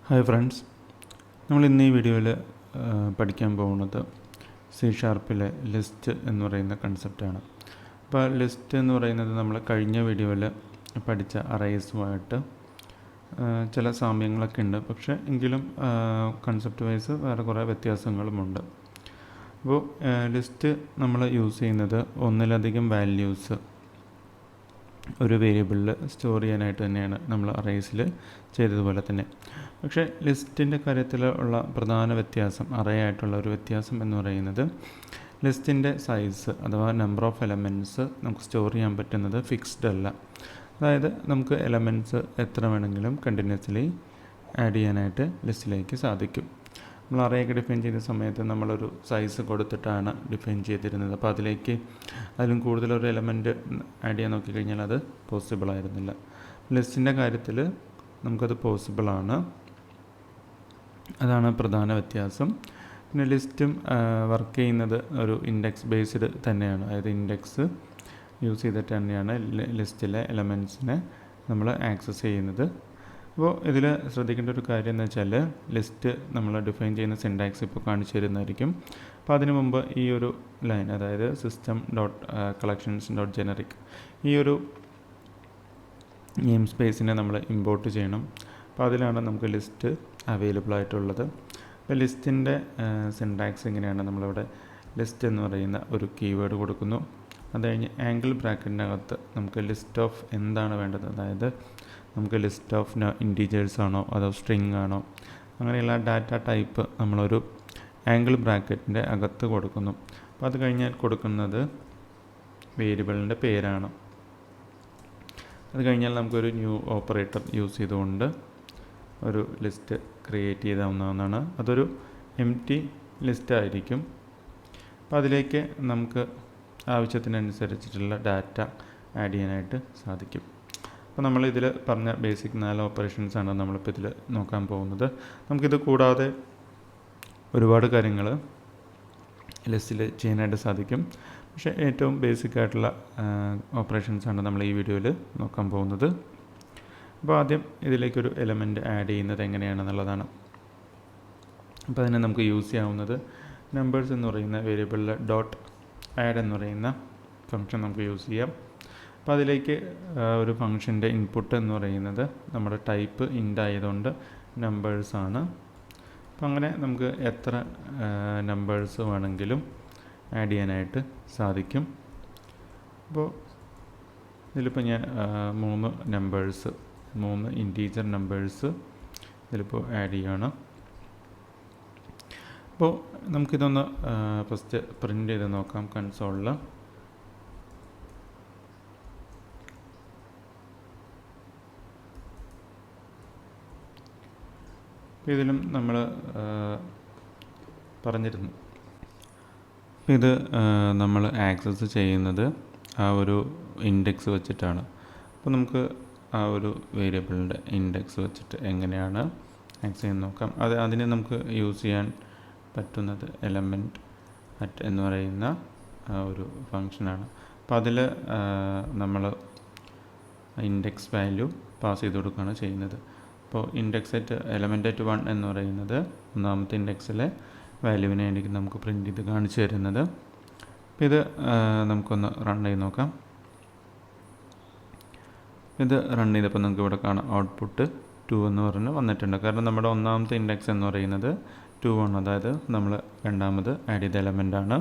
Hi friends, നമ്മൾ ഇന്ന് ഈ വീഡിയോയിൽ പഠിക്കാൻ പോകുന്നത് C#ലെ ലിസ്റ്റ് എന്ന് പറയുന്ന കൺസെപ്റ്റാണ്. അപ്പോൾ ലിസ്റ്റ് എന്ന് പറയുന്നത് നമ്മൾ കഴിഞ്ഞ വീഡിയോയിൽ പഠിച്ച അറേസുമായിട്ട് ചില സാമ്യങ്ങളൊക്കെ ഉണ്ട്, പക്ഷേ എങ്കിലും കൺസെപ്റ്റ് വൈസ് വേറെ കുറേ വ്യത്യാസങ്ങളുമുണ്ട്. അപ്പോൾ ലിസ്റ്റ് നമ്മൾ യൂസ് ചെയ്യുന്നത് ഒന്നിലധികം വാല്യൂസ് ഒരു വേരിയബിളിൽ സ്റ്റോർ ചെയ്യാനായിട്ട് തന്നെയാണ് നമ്മൾ അറേസിൽ ചെയ്തതുപോലെ തന്നെ. പക്ഷേ ലിസ്റ്റിൻ്റെ കാര്യത്തിലുള്ള പ്രധാന വ്യത്യാസം, അറേ ആയിട്ടുള്ള ഒരു വ്യത്യാസം എന്ന് പറയുന്നത് ലിസ്റ്റിൻ്റെ സൈസ് അഥവാ നമ്പർ ഓഫ് എലമെൻറ്റ്സ് നമുക്ക് സ്റ്റോർ ചെയ്യാൻ പറ്റുന്നത് ഫിക്സ്ഡ് അല്ല. അതായത് നമുക്ക് എലമെൻറ്റ്സ് എത്ര വേണമെങ്കിലും കണ്ടിന്യൂസ്ലി ആഡ് ചെയ്യാനായിട്ട് ലിസ്റ്റിലേക്ക് സാധിക്കും. നമ്മൾ അറേയൊക്കെ ഡിഫൈൻ ചെയ്ത സമയത്ത് നമ്മളൊരു സൈസ് കൊടുത്തിട്ടാണ് ഡിഫൈൻ ചെയ്തിരുന്നത്. അപ്പോൾ അതിലും കൂടുതലൊരു എലമെൻറ്റ് ആഡ് ചെയ്യാൻ നോക്കിക്കഴിഞ്ഞാൽ അത് പോസിബിൾ ആയിരുന്നില്ല. ലിസ്റ്റിൻ്റെ കാര്യത്തിൽ നമുക്കത് പോസിബിളാണ്. അതാണ് പ്രധാന വ്യത്യാസം. പിന്നെ ലിസ്റ്റും വർക്ക് ചെയ്യുന്നത് ഒരു ഇൻഡെക്സ് ബേസ്ഡ് തന്നെയാണ്. അതായത് ഇൻഡെക്സ് യൂസ് ചെയ്തിട്ട് തന്നെയാണ് ലിസ്റ്റിലെ എലമെൻറ്റ്സിനെ നമ്മൾ ആക്സസ് ചെയ്യുന്നത്. അപ്പോൾ ഇതിൽ ശ്രദ്ധിക്കേണ്ട ഒരു കാര്യം എന്ന് വെച്ചാൽ ലിസ്റ്റ് നമ്മൾ ഡിഫൈൻ ചെയ്യുന്ന സിൻടാക്സ് ഇപ്പോൾ കാണിച്ചു തരുന്നതായിരിക്കും. അപ്പോൾ അതിനു മുമ്പ് ഈ ഒരു ലൈൻ, അതായത് system.collections.generic ഈ ഒരു നെയിം സ്പേസിനെ നമ്മൾ ഇമ്പോർട്ട് ചെയ്യണം. അപ്പോൾ അതിലാണ് നമുക്ക് ലിസ്റ്റ് അവൈലബിൾ ആയിട്ടുള്ളത്. അപ്പോൾ ലിസ്റ്റിൻ്റെ സിൻടാക്സ് ഇങ്ങനെയാണ്. നമ്മളിവിടെ ലിസ്റ്റ് എന്ന് പറയുന്ന ഒരു കീവേഡ് കൊടുക്കുന്നു. അത് കഴിഞ്ഞ് ആംഗിൾ ബ്രാക്കറ്റിനകത്ത് നമുക്ക് ലിസ്റ്റ് ഓഫ് എന്താണ് വേണ്ടത്, അതായത് നമുക്ക് ലിസ്റ്റ് ഓഫ് ഇൻറ്റീജേഴ്സ് ആണോ അതോ സ്ട്രിങ് ആണോ, അങ്ങനെയുള്ള ഡാറ്റ ടൈപ്പ് നമ്മളൊരു ആംഗിൾ ബ്രാക്കറ്റിൻ്റെ അകത്ത് കൊടുക്കുന്നു. അപ്പോൾ അത് കഴിഞ്ഞാൽ കൊടുക്കുന്നത് വേരിയബിളിൻ്റെ പേരാണ്. അത് കഴിഞ്ഞാൽ നമുക്കൊരു ന്യൂ ഓപ്പറേറ്റർ യൂസ് ചെയ്തുകൊണ്ട് ഒരു ലിസ്റ്റ് ക്രിയേറ്റ് ചെയ്താവുന്നതാണ്. അതൊരു എംപ്റ്റി ലിസ്റ്റ് ആയിരിക്കും. അപ്പോൾ അതിലേക്ക് നമുക്ക് ആവശ്യത്തിനനുസരിച്ചിട്ടുള്ള ഡാറ്റ ആഡ് ചെയ്യാനായിട്ട് സാധിക്കും. അപ്പോൾ നമ്മളിതിൽ പറഞ്ഞ ബേസിക് 4 ഓപ്പറേഷൻസാണ് നമ്മളിപ്പോൾ ഇതിൽ നോക്കാൻ പോകുന്നത്. നമുക്കിത് കൂടാതെ ഒരുപാട് കാര്യങ്ങൾ ലിസ്റ്റിൽ ചെയ്യാനായിട്ട് സാധിക്കും. പക്ഷേ ഏറ്റവും ബേസിക് ആയിട്ടുള്ള ഓപ്പറേഷൻസാണ് നമ്മൾ ഈ വീഡിയോയിൽ നോക്കാൻ പോകുന്നത്. അപ്പോൾ ആദ്യം ഇതിലേക്കൊരു എലമെൻറ്റ് ആഡ് ചെയ്യുന്നത് എങ്ങനെയാണെന്നുള്ളതാണ്. അപ്പോൾ അതിനെ നമുക്ക് യൂസ് ചെയ്യാവുന്നത് നമ്പേഴ്സ് എന്ന് പറയുന്ന വേരിയബിളിൽ .add എന്ന് പറയുന്ന ഫംഗ്ഷൻ നമുക്ക് യൂസ് ചെയ്യാം. അപ്പോൾ അതിലേക്ക് ഒരു ഫംഗ്ഷൻ്റെ ഇൻപുട്ട് എന്ന് പറയുന്നത് നമ്മുടെ ടൈപ്പ് ഇൻഡ് ആയതുകൊണ്ട് നമ്പേഴ്സാണ്. അപ്പോൾ അങ്ങനെ നമുക്ക് എത്ര നമ്പേഴ്സ് വേണമെങ്കിലും ആഡ് ചെയ്യാനായിട്ട് സാധിക്കും. അപ്പോൾ ഇതിലിപ്പോൾ ഞാൻ 3 ഇൻറ്റീജർ നമ്പേഴ്സ് ഇതിലിപ്പോൾ ആഡ് ചെയ്യണം. അപ്പോൾ നമുക്കിതൊന്ന് ഫസ്റ്റ് പ്രിൻ്റ് ചെയ്ത് നോക്കാം കൺസോളിൽ. ഇതിലും നമ്മൾ പറഞ്ഞിരുന്നു. ഇത് നമ്മൾ ആക്സസ് ചെയ്യുന്നത് ആ ഒരു ഇൻഡെക്സ് വെച്ചിട്ടാണ്. അപ്പോൾ നമുക്ക് ആ ഒരു വേരിയബിളിൻ്റെ ഇൻഡെക്സ് വെച്ചിട്ട് എങ്ങനെയാണ് ആക്സസ് ചെയ്യാൻ നോക്കാം. അതിന് നമുക്ക് യൂസ് ചെയ്യാൻ പറ്റുന്നത് എലമെൻറ്റ് അറ്റ് എന്ന് പറയുന്ന ഒരു ഫങ്ഷനാണ്. അപ്പോൾ അതിൽ നമ്മൾ ഇൻഡെക്സ് വാല്യൂ പാസ് ചെയ്ത് കൊടുക്കുകയാണ് ചെയ്യുന്നത്. അപ്പോൾ ഇൻഡെക്സ് അറ്റ് എലമെൻ്റ് അറ്റ് 1 എന്ന് പറയുന്നത് ഒന്നാമത്തെ ഇൻഡെക്സിലെ വാല്യൂവിനെ എനിക്ക് നമുക്ക് പ്രിൻ്റ് ചെയ്ത് കാണിച്ചു തരുന്നത്. അപ്പോൾ ഇത് നമുക്കൊന്ന് റൺ ചെയ്ത് നോക്കാം. ഇത് റൺ ചെയ്തപ്പോൾ നമുക്ക് ഇവിടെ കാണാം ഔട്ട്പുട്ട് 2 എന്ന് പറഞ്ഞ് വന്നിട്ടുണ്ട്. കാരണം നമ്മുടെ ഒന്നാമത്തെ ഇൻഡെക്സ് എന്ന് പറയുന്നത് 2 ആണ്, അതായത് നമ്മൾ രണ്ടാമത് ആഡ് ചെയ്ത എലമെൻ്റാണ്.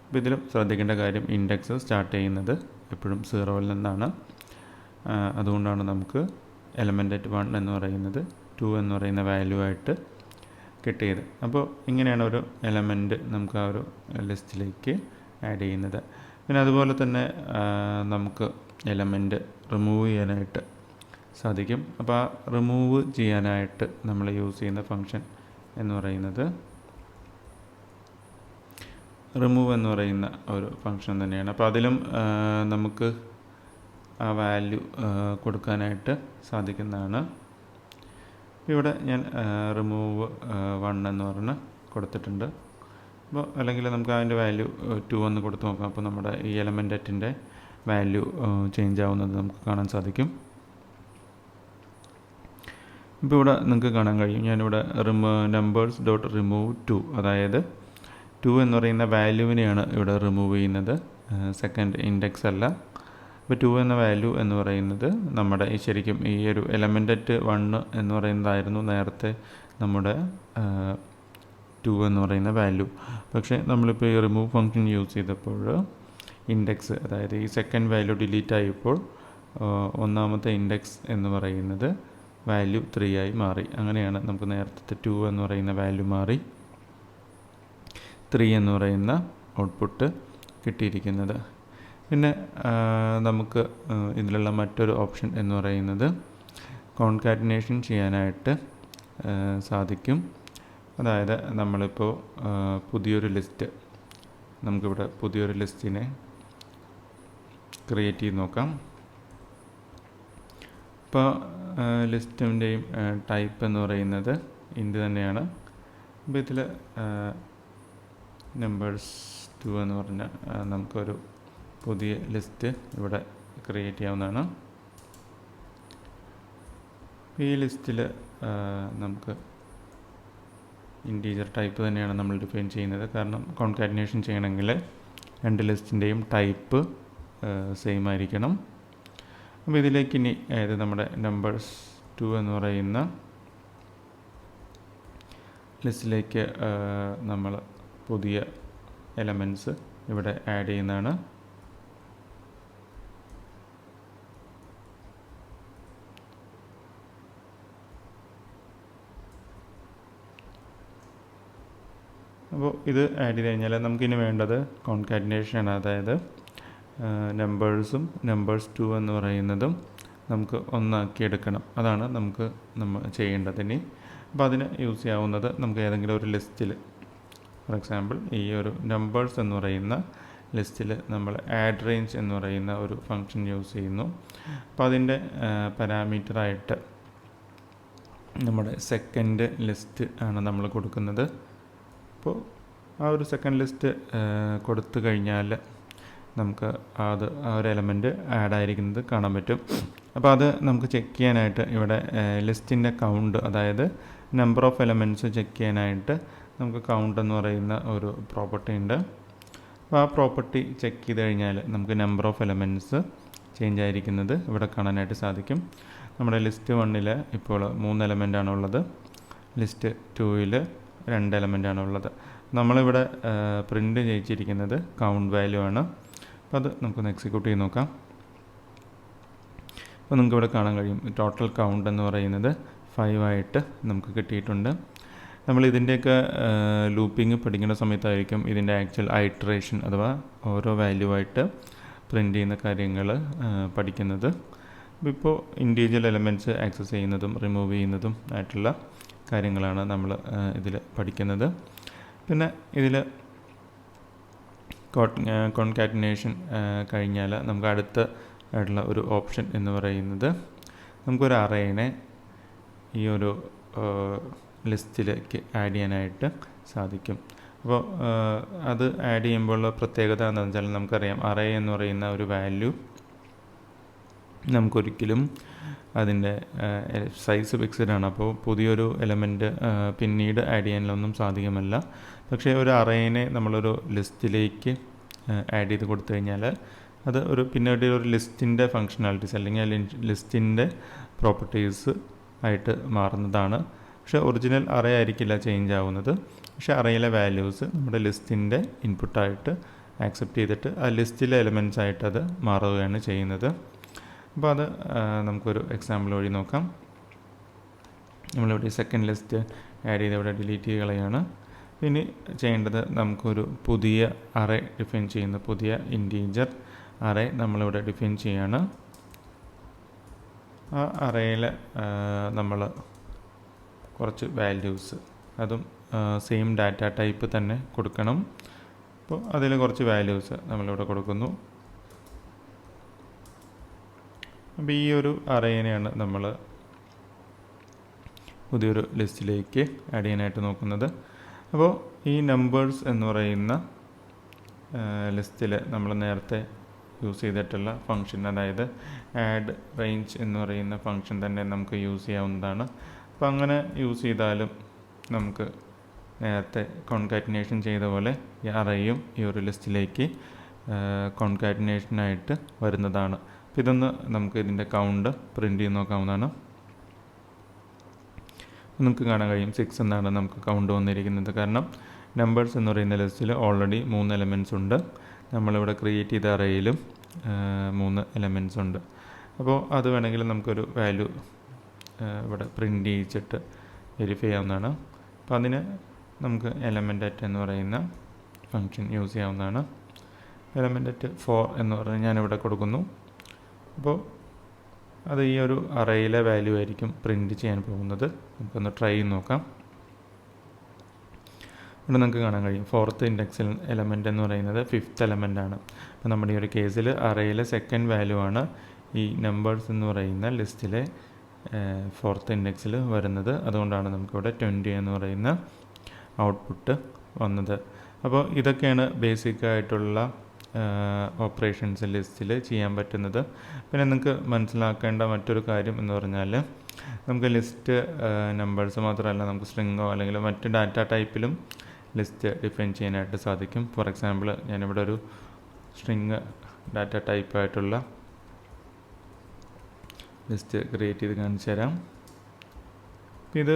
അപ്പോൾ ഇതിലും ശ്രദ്ധിക്കേണ്ട കാര്യം ഇൻഡെക്സ് സ്റ്റാർട്ട് ചെയ്യുന്നത് എപ്പോഴും 0-ൽ നിന്നാണ്. അതുകൊണ്ടാണ് നമുക്ക് എലമെൻ്റ് അറ്റ് 1 എന്ന് പറയുന്നത് 2 എന്ന് പറയുന്ന വാല്യൂ ആയിട്ട് കിട്ടിയത്. അപ്പോൾ ഇങ്ങനെയാണ് ഒരു എലമെൻറ്റ് നമുക്ക് ആ ഒരു ലിസ്റ്റിലേക്ക് ആഡ് ചെയ്യുന്നത്. പിന്നെ അതുപോലെ തന്നെ നമുക്ക് എലമെൻറ്റ് റിമൂവ് ചെയ്യാനായിട്ട് സാധിക്കും. അപ്പോൾ ആ റിമൂവ് ചെയ്യാനായിട്ട് നമ്മൾ യൂസ് ചെയ്യുന്ന ഫങ്ഷൻ എന്ന് പറയുന്നത് റിമൂവ് എന്ന് പറയുന്ന ഒരു ഫങ്ഷൻ തന്നെയാണ്. അപ്പോൾ അതിലും നമുക്ക് ആ വാല്യൂ കൊടുക്കാനായിട്ട് സാധിക്കുന്നതാണ്. ഇവിടെ ഞാൻ റിമൂവ് 1 എന്ന് പറഞ്ഞ് കൊടുത്തിട്ടുണ്ട്. അപ്പോൾ അല്ലെങ്കിൽ നമുക്ക് അതിൻ്റെ വാല്യൂ 2 എന്ന് കൊടുത്ത് നോക്കാം. അപ്പോൾ നമ്മുടെ ഈ എലമെൻ്റ് അറ്റിൻ്റെ വാല്യൂ ചേഞ്ച് ആവുന്നത് നമുക്ക് കാണാൻ സാധിക്കും. ഇപ്പോൾ ഇവിടെ നിങ്ങൾക്ക് കാണാൻ കഴിയും, ഞാനിവിടെ നമ്പേഴ്സ് ഡോട്ട് റിമൂവ് 2, അതായത് 2 എന്ന് പറയുന്ന വാല്യൂവിനെയാണ് ഇവിടെ റിമൂവ് ചെയ്യുന്നത്, സെക്കൻഡ് ഇൻഡെക്സ് അല്ല. ഇപ്പോൾ 2 എന്ന വാല്യൂ എന്ന് പറയുന്നത് നമ്മുടെ ശരിക്കും ഈ ഒരു എലമെൻ്റ് 1 എന്ന് പറയുന്നതായിരുന്നു നേരത്തെ നമ്മുടെ 2 എന്ന് പറയുന്ന വാല്യൂ. പക്ഷേ നമ്മളിപ്പോൾ ഈ റിമൂവ് ഫംഗ്ഷൻ യൂസ് ചെയ്തപ്പോൾ ഇൻഡെക്സ്, അതായത് ഈ സെക്കൻഡ് വാല്യൂ ഡിലീറ്റ് ആയപ്പോൾ ഒന്നാമത്തെ ഇൻഡെക്സ് എന്ന് പറയുന്നത് വാല്യൂ 3 ആയി മാറി. അങ്ങനെയാണ് നമുക്ക് നേരത്തെ 2 എന്ന് പറയുന്ന വാല്യൂ മാറി 3 എന്ന് പറയുന്ന ഔട്ട്പുട്ട് കിട്ടിയിരിക്കുന്നത്. പിന്നെ നമുക്ക് ഇതിലുള്ള മറ്റൊരു ഓപ്ഷൻ എന്ന് പറയുന്നത് കോൺകാറ്റിനേഷൻ ചെയ്യാനായിട്ട് സാധിക്കും. അതായത് നമ്മളിപ്പോൾ പുതിയൊരു ലിസ്റ്റ്, നമുക്കിവിടെ പുതിയൊരു ലിസ്റ്റിനെ ക്രിയേറ്റ് ചെയ്ത് നോക്കാം. ഇപ്പോൾ ലിസ്റ്റിൻ്റെയും ടൈപ്പ് എന്ന് പറയുന്നത് ഇൻഡ് തന്നെയാണ്. അപ്പോൾ ഇതിൽ നമ്പേഴ്സ് 2 എന്ന് പറഞ്ഞാൽ നമുക്കൊരു പുതിയ ലിസ്റ്റ് ഇവിടെ ക്രിയേറ്റ് ചെയ്യാവുന്നതാണ്. ഈ ലിസ്റ്റിൽ നമുക്ക് ഇൻറ്റീജർ ടൈപ്പ് തന്നെയാണ് നമ്മൾ ഡിഫൈൻ ചെയ്യുന്നത്. കാരണം കോൺകാറ്റിനേഷൻ ചെയ്യണമെങ്കിൽ രണ്ട് ലിസ്റ്റിൻ്റെയും ടൈപ്പ് സെയിം ആയിരിക്കണം. അപ്പോൾ ഇതിലേക്ക് ഇനി അതായത് നമ്മുടെ നമ്പേഴ്സ് 2 എന്ന് പറയുന്ന ലിസ്റ്റിലേക്ക് നമ്മൾ പുതിയ എലമെൻറ്റ്സ് ഇവിടെ ആഡ് ചെയ്യുന്നതാണ്. അപ്പോൾ ഇത് ആഡ് ചെയ്ത് കഴിഞ്ഞാൽ നമുക്കിനി വേണ്ടത് കോൺകാറ്റിനേഷനാണ്. അതായത് നമ്പേഴ്സും നമ്പേഴ്സ് 2 എന്ന് പറയുന്നതും നമുക്ക് ഒന്നാക്കി എടുക്കണം. അതാണ് നമ്മൾ ചെയ്യേണ്ടത് ഇനി. അപ്പോൾ അതിന് യൂസ് ചെയ്യാവുന്നത് നമുക്ക് ഏതെങ്കിലും ഒരു ലിസ്റ്റിൽ, ഫോർ എക്സാമ്പിൾ ഈ ഒരു നമ്പേഴ്സ് എന്ന് പറയുന്ന ലിസ്റ്റിൽ നമ്മൾ ആഡ് റേഞ്ച് എന്ന് പറയുന്ന ഒരു ഫംഗ്ഷൻ യൂസ് ചെയ്യുന്നു. അപ്പോൾ അതിൻ്റെ പാരാമീറ്ററായിട്ട് നമ്മുടെ സെക്കൻഡ് ലിസ്റ്റ് ആണ് നമ്മൾ കൊടുക്കുന്നത്. അപ്പോൾ ആ ഒരു സെക്കൻഡ് ലിസ്റ്റ് കൊടുത്തു കഴിഞ്ഞാൽ നമുക്ക് ആ ഒരു എലമെൻറ്റ് ആഡ് ആയിരിക്കുന്നത് കാണാൻ പറ്റും. അപ്പോൾ അത് നമുക്ക് ചെക്ക് ചെയ്യാനായിട്ട് ഇവിടെ ലിസ്റ്റിൻ്റെ കൗണ്ട്, അതായത് നമ്പർ ഓഫ് എലമെൻറ്റ്സ് ചെക്ക് ചെയ്യാനായിട്ട് നമുക്ക് കൗണ്ട് എന്ന് പറയുന്ന ഒരു പ്രോപ്പർട്ടി ഉണ്ട്. അപ്പോൾ ആ പ്രോപ്പർട്ടി ചെക്ക് ചെയ്ത് കഴിഞ്ഞാൽ നമുക്ക് നമ്പർ ഓഫ് എലമെൻറ്റ്സ് ചേഞ്ച് ആയിരിക്കുന്നത് ഇവിടെ കാണാനായിട്ട് സാധിക്കും. നമ്മുടെ ലിസ്റ്റ് 1 ഇപ്പോൾ 3 എലമെൻ്റാണ് ഉള്ളത്, ലിസ്റ്റ് 2 2 എലമെൻ്റാണ് ഉള്ളത്. നമ്മളിവിടെ പ്രിൻ്റ് ചെയ്യിച്ചിരിക്കുന്നത് കൗണ്ട് വാല്യൂ ആണ്. അപ്പോൾ അത് നമുക്കൊന്ന് എക്സിക്യൂട്ട് ചെയ്ത് നോക്കാം. അപ്പോൾ നിങ്ങൾക്ക് ഇവിടെ കാണാൻ കഴിയും ടോട്ടൽ കൗണ്ട് എന്ന് പറയുന്നത് 5 ആയിട്ട് നമുക്ക് കിട്ടിയിട്ടുണ്ട്. നമ്മൾ ഇതിൻ്റെയൊക്കെ ലൂപ്പിംഗ് പഠിക്കുന്ന സമയത്തായിരിക്കും ഇതിൻ്റെ ആക്ച്വൽ ഐട്രേഷൻ അഥവാ ഓരോ വാല്യൂ ആയിട്ട് പ്രിൻ്റ് ചെയ്യുന്ന കാര്യങ്ങൾ പഠിക്കുന്നത്. ഇപ്പോൾ ഇൻഡിവിജ്വൽ എലമെൻറ്റ്സ് ആക്സസ് ചെയ്യുന്നതും റിമൂവ് ചെയ്യുന്നതും ആയിട്ടുള്ള കാര്യങ്ങളാണ് നമ്മൾ ഇതിൽ പഠിക്കുന്നത്. പിന്നെ ഇതിൽ കോൺകാറ്റിനേഷൻ കഴിഞ്ഞാൽ നമുക്ക് അടുത്ത ആയിട്ടുള്ള ഒരു ഓപ്ഷൻ എന്ന് പറയുന്നത് നമുക്കൊരു അറേനെ ഈ ഒരു ലിസ്റ്റിലേക്ക് ആഡ് ചെയ്യാനായിട്ട് സാധിക്കും. അപ്പോൾ അത് ആഡ് ചെയ്യുമ്പോഴുള്ള പ്രത്യേകത എന്താണെന്ന് വെച്ചാൽ നമുക്കറിയാം അറേ എന്ന് പറയുന്ന ഒരു വാല്യൂ നമുക്കൊരിക്കലും അതിൻ്റെ സൈസ് ഫിക്സ്ഡ് ആണ്. അപ്പോൾ പുതിയൊരു എലമെൻറ്റ് പിന്നീട് ആഡ് ചെയ്യാനൊന്നും സാധിക്കുമല്ല. പക്ഷേ ഒരു അറേനെ നമ്മളൊരു ലിസ്റ്റിലേക്ക് ആഡ് ചെയ്ത് കൊടുത്തു കഴിഞ്ഞാൽ അത് പിന്നീട് ഒരു ലിസ്റ്റിൻ്റെ ഫങ്ഷണാലിറ്റീസ് അല്ലെങ്കിൽ ലിസ്റ്റിൻ്റെ പ്രോപ്പർട്ടീസ് ആയിട്ട് മാറുന്നതാണ്. പക്ഷേ ഒറിജിനൽ അറേ ആയിരിക്കില്ല ചേഞ്ച് ആവുന്നത്. പക്ഷേ അറേയിലെ വാല്യൂസ് നമ്മുടെ ലിസ്റ്റിൻ്റെ ഇൻപുട്ടായിട്ട് ആക്സെപ്റ്റ് ചെയ്തിട്ട് ആ ലിസ്റ്റിലെ എലമെൻറ്റ്സ് ആയിട്ട് അത് മാറുകയാണ് ചെയ്യുന്നത്. അപ്പോൾ അത് നമുക്കൊരു എക്സാമ്പിൾ വഴി നോക്കാം. നമ്മളിവിടെ സെക്കൻഡ് ലിസ്റ്റ് ആഡ് ചെയ്ത് ഇവിടെ ഡിലീറ്റ് ചെയ്യുകയാണ്. ഇനി ചെയ്യേണ്ടത് നമുക്കൊരു പുതിയ അറേ ഡിഫൈൻ ചെയ്യുന്ന പുതിയ ഇൻറ്റീജർ അറേ നമ്മളിവിടെ ഡിഫൈൻ ചെയ്യാണ്. ആ അറേയിൽ നമ്മൾ കുറച്ച് വാല്യൂസ്, അതും സെയിം ഡാറ്റ ടൈപ്പ് തന്നെ കൊടുക്കണം. അപ്പോൾ അതിൽ കുറച്ച് വാല്യൂസ് നമ്മളിവിടെ കൊടുക്കുന്നു. അപ്പോൾ ഈ ഒരു അറേനെയാണ് നമ്മൾ പുതിയൊരു ലിസ്റ്റിലേക്ക് ആഡ് ചെയ്യാനായിട്ട് നോക്കുന്നത്. അപ്പോൾ ഈ നമ്പേഴ്സ് എന്ന് പറയുന്ന ലിസ്റ്റിൽ നമ്മൾ നേരത്തെ യൂസ് ചെയ്തിട്ടുള്ള ഫംഗ്ഷൻ, അതായത് ആഡ് റേഞ്ച് എന്ന് പറയുന്ന ഫംഗ്ഷൻ തന്നെ നമുക്ക് യൂസ് ചെയ്യാവുന്നതാണ്. അപ്പോൾ അങ്ങനെ യൂസ് ചെയ്താലും നമുക്ക് നേരത്തെ കോൺകാറ്റിനേഷൻ ചെയ്ത പോലെ ഈ അറേയും ഈ ഒരു ലിസ്റ്റിലേക്ക് കോൺകാറ്റിനേഷനായിട്ട് വരുന്നതാണ്. അപ്പോൾ ഇതൊന്ന് നമുക്ക് ഇതിൻ്റെ കൗണ്ട് പ്രിൻ്റ് ചെയ്ത് നോക്കാവുന്നതാണ്. നമുക്ക് കാണാൻ കഴിയും 6 എന്നാണ് നമുക്ക് കൗണ്ട് വന്നിരിക്കുന്നത്. കാരണം നമ്പേഴ്സ് എന്ന് പറയുന്ന ലിസ്റ്റിൽ ഓൾറെഡി 3 എലമെൻറ്റ്സ് ഉണ്ട്. നമ്മളിവിടെ ക്രിയേറ്റ് ചെയ്ത അറേയിലും 3 എലമെൻറ്റ്സ് ഉണ്ട്. അപ്പോൾ അത് വേണമെങ്കിൽ നമുക്കൊരു വാല്യൂ ഇവിടെ പ്രിൻ്റ് ചെയ്യിച്ചിട്ട് വെരിഫൈ ചെയ്യാവുന്നതാണ്. അപ്പോൾ അതിന് നമുക്ക് element@, എന്ന് പറയുന്ന ഫങ്ഷൻ യൂസ് ചെയ്യാവുന്നതാണ്. element@ 4 എന്ന് പറഞ്ഞ് ഞാനിവിടെ കൊടുക്കുന്നു. അപ്പോൾ അത് ഈ ഒരു അറേയിലെ വാല്യൂ ആയിരിക്കും പ്രിൻ്റ് ചെയ്യാൻ പോകുന്നത്. നമുക്കൊന്ന് ട്രൈ ചെയ്ത് നോക്കാം. ഇവിടെ നമുക്ക് കാണാൻ കഴിയും 4th ഇൻഡെക്സിൽ എലമെൻ്റ് എന്ന് പറയുന്നത് 5th എലമെൻ്റ് ആണ്. അപ്പോൾ നമ്മുടെ ഈ ഒരു കേസിൽ അറേയിലെ സെക്കൻഡ് വാല്യൂ ആണ് ഈ നമ്പേഴ്സ് എന്ന് പറയുന്ന ലിസ്റ്റിലെ 4th ഇൻഡെക്സിൽ വരുന്നത്. അതുകൊണ്ടാണ് നമുക്കിവിടെ 20 എന്ന് പറയുന്ന ഔട്ട്പുട്ട് വന്നത്. അപ്പോൾ ഇതൊക്കെയാണ് ബേസിക്കായിട്ടുള്ള ഓപ്പറേഷൻസ് ലിസ്റ്റിൽ ചെയ്യാൻ പറ്റുന്നത്. പിന്നെ നിങ്ങൾക്ക് മനസ്സിലാക്കേണ്ട മറ്റൊരു കാര്യം എന്ന് പറഞ്ഞാൽ നമുക്ക് ലിസ്റ്റ് നമ്പേഴ്സ് മാത്രമല്ല, നമുക്ക് സ്ട്രിങ്ങോ അല്ലെങ്കിൽ മറ്റ് ഡാറ്റ ടൈപ്പിലും ലിസ്റ്റ് ഡിഫൈൻ ചെയ്യാനായിട്ട് സാധിക്കും. ഫോർ എക്സാമ്പിൾ ഞാനിവിടെ ഒരു സ്ട്രിങ് ഡാറ്റ ടൈപ്പായിട്ടുള്ള ലിസ്റ്റ് ക്രിയേറ്റ് ചെയ്ത് കാണിച്ചു തരാം. ഇത്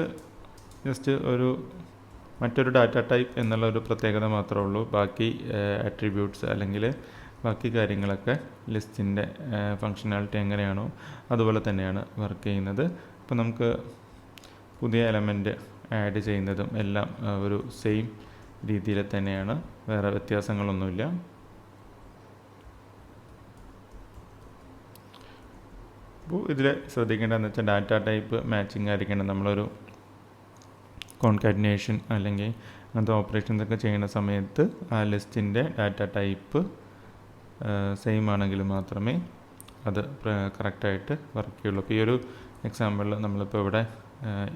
ജസ്റ്റ് ഒരു മറ്റൊരു ഡാറ്റ ടൈപ്പ് എന്നുള്ള ഒരു പ്രത്യേകത മാത്രമേ ഉള്ളൂ. ബാക്കി അട്രിബ്യൂട്ട്സ് അല്ലെങ്കിൽ ബാക്കി കാര്യങ്ങളൊക്കെ ലിസ്റ്റിൻ്റെ ഫങ്ഷനാലിറ്റി എങ്ങനെയാണോ അതുപോലെ തന്നെയാണ് വർക്ക് ചെയ്യുന്നത്. അപ്പോൾ നമുക്ക് പുതിയ എലമെൻറ്റ് ആഡ് ചെയ്യുന്നതും എല്ലാം ഒരു സെയിം രീതിയിൽ തന്നെയാണ്, വേറെ വ്യത്യാസങ്ങളൊന്നുമില്ല. അപ്പോൾ ഇതിൽ ശ്രദ്ധിക്കേണ്ടതെന്ന് വെച്ചാൽ ഡാറ്റ ടൈപ്പ് മാച്ചിങ് ആയിരിക്കണം. നമ്മളൊരു കോൺകാറ്റിനേഷൻ അല്ലെങ്കിൽ അങ്ങനത്തെ ഓപ്പറേഷൻസ് ഒക്കെ ചെയ്യുന്ന സമയത്ത് ആ ലിസ്റ്റിൻ്റെ ഡാറ്റ ടൈപ്പ് സെയിം ആണെങ്കിൽ മാത്രമേ അത് കറക്റ്റായിട്ട് വർക്ക് ചെയ്യുള്ളൂ. അപ്പോൾ ഈ ഒരു എക്സാമ്പിളിൽ നമ്മളിപ്പോൾ ഇവിടെ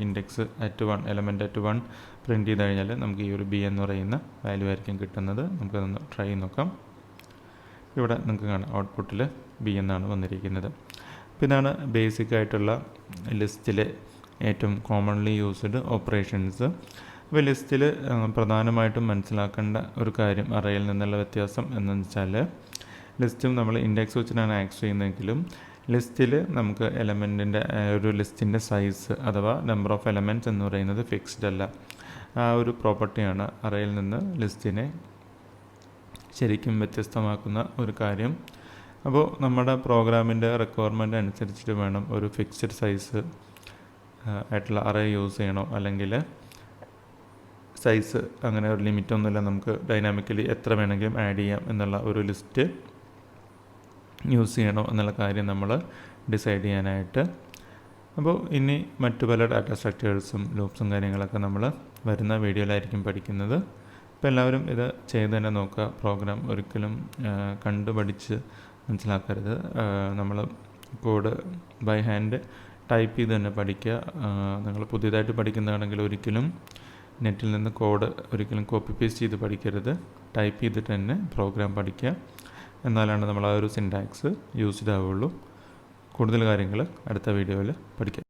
ഇൻഡെക്സ് @1 element@1 പ്രിൻ്റ് ചെയ്ത് കഴിഞ്ഞാൽ നമുക്ക് ഈ ഒരു B എന്ന് പറയുന്ന വാല്യൂ ആയിരിക്കും കിട്ടുന്നത്. നമുക്കതൊന്ന് ട്രൈ ചെയ്ത് നോക്കാം. ഇവിടെ നിങ്ങൾക്ക് കാണാം ഔട്ട്പുട്ടിൽ B എന്നാണ് വന്നിരിക്കുന്നത്. അപ്പോൾ ഇതാണ് ബേസിക് ആയിട്ടുള്ള ലിസ്റ്റിലെ ഏറ്റവും കോമൺലി യൂസ്ഡ് ഓപ്പറേഷൻസ്. അപ്പോൾ ലിസ്റ്റിൽ പ്രധാനമായിട്ടും മനസ്സിലാക്കേണ്ട ഒരു കാര്യം അറേയിൽ നിന്നുള്ള വ്യത്യാസം എന്ന് വെച്ചാൽ ലിസ്റ്റും നമ്മൾ ഇൻഡെക്സ് വെച്ചിട്ടാണ് ആക്സസ് ചെയ്യുന്നതെങ്കിലും ലിസ്റ്റിൽ നമുക്ക് എലമെൻറ്റിൻ്റെ ഒരു ലിസ്റ്റിൻ്റെ സൈസ് അഥവാ നമ്പർ ഓഫ് എലമെൻറ്റ്സ് എന്ന് പറയുന്നത് ഫിക്സ്ഡ് അല്ല. ആ ഒരു പ്രോപ്പർട്ടിയാണ് അറേയിൽ നിന്ന് ലിസ്റ്റിനെ ശരിക്കും വ്യത്യസ്തമാക്കുന്ന ഒരു കാര്യം. അപ്പോൾ നമ്മുടെ പ്രോഗ്രാമിൻ്റെ റിക്വയർമെൻറ്റ് അനുസരിച്ചിട്ട് വേണം ഒരു ഫിക്സ്ഡ് സൈസ് ആയിട്ടുള്ള അറേ യൂസ് ചെയ്യണോ അല്ലെങ്കിൽ സൈസ് അങ്ങനെ ഒരു ലിമിറ്റൊന്നുമില്ല, നമുക്ക് ഡൈനാമിക്കലി എത്ര വേണമെങ്കിലും ആഡ് ചെയ്യാം എന്നുള്ള ഒരു ലിസ്റ്റ് യൂസ് ചെയ്യണോ എന്നുള്ള കാര്യം നമ്മൾ ഡിസൈഡ് ചെയ്യാനായിട്ട്. അപ്പോൾ ഇനി മറ്റു പല ഡാറ്റ സ്ട്രക്ചേഴ്സും ലൂപ്സും കാര്യങ്ങളൊക്കെ നമ്മൾ വരുന്ന വീഡിയോയിലായിരിക്കും പഠിക്കുന്നത്. അപ്പോൾ എല്ലാവരും ഇത് ചെയ്ത് തന്നെ നോക്കുക. പ്രോഗ്രാം ഒരിക്കലും കണ്ടുപഠിച്ച് മനസ്സിലാക്കരുത്. നമ്മൾ കോഡ് ബൈ ഹാൻഡ് ടൈപ്പ് ചെയ്ത് തന്നെ പഠിക്കുക. നിങ്ങൾ പുതിയതായിട്ട് പഠിക്കുന്നതാണെങ്കിൽ ഒരിക്കലും നെറ്റിൽ നിന്ന് കോഡ് ഒരിക്കലും കോപ്പി പേസ്റ്റ് ചെയ്ത് പഠിക്കരുത്. ടൈപ്പ് ചെയ്തിട്ട് തന്നെ പ്രോഗ്രാം പഠിക്കുക. എന്നാലാണ് നമ്മൾ ആ ഒരു സിൻടാക്സ് യൂസ്ഡ് ആവുള്ളൂ. കൂടുതൽ കാര്യങ്ങൾ അടുത്ത വീഡിയോയിൽ പഠിക്കാം.